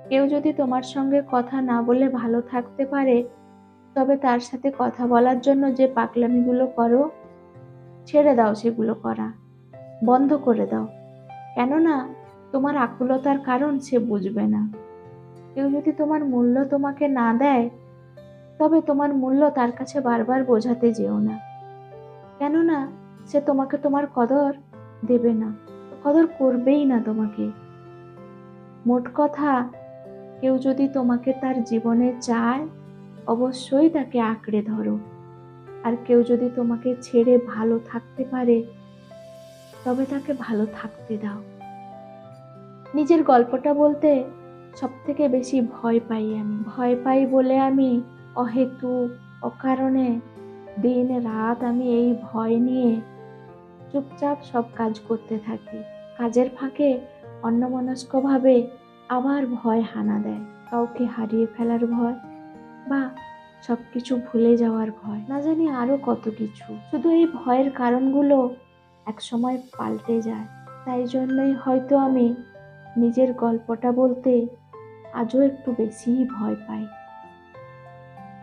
কেউ যদি তোমার সঙ্গে কথা না বলে ভালো থাকতে পারে, তবে তার সাথে কথা বলার জন্য যে পাগলামিগুলো করো, ছেড়ে দাও সেগুলো করা। বন্ধ করে দাও। কেননা তোমার আকুলতার কারণ সে বুঝবে না। কেউ যদি তোমার মূল্য তোমাকে না দেয়, তবে তোমার মূল্য তার কাছে বারবার বোঝাতে যেও না। কেননা সে তোমাকে তোমার কদর দেবে না, কদর করবেই না তোমাকে। মোট কথা, কেউ যদি তোমাকে তার জীবনে চায়, অবশ্যই তাকে আঁকড়ে ধরো। আর কেউ যদি তোমাকে ছেড়ে ভালো থাকতে পারে, তবে তাকে ভালো থাকতে দাও। নিজের গল্পটা বলতে সবথেকে বেশি ভয় পাই আমি। ভয় পাই বলে আমি অহেতুক, অকারণে দিন রাত আমি এই ভয় নিয়ে চুপচাপ সব কাজ করতে থাকি। কাজের ফাঁকে অন্যমনস্কভাবে আবার ভয় হানা দেয়। কাউকে হারিয়ে ফেলার ভয়, বা সবকিছু ভুলে যাওয়ার ভয়, না জানি আরো কত কিছু। শুধু এই ভয়ের কারণগুলো একসময় পাল্টে যায়। তাই জন্যই হয়তো আমি নিজের গল্পটা বলতে আজও একটু বেশিই ভয় পাই।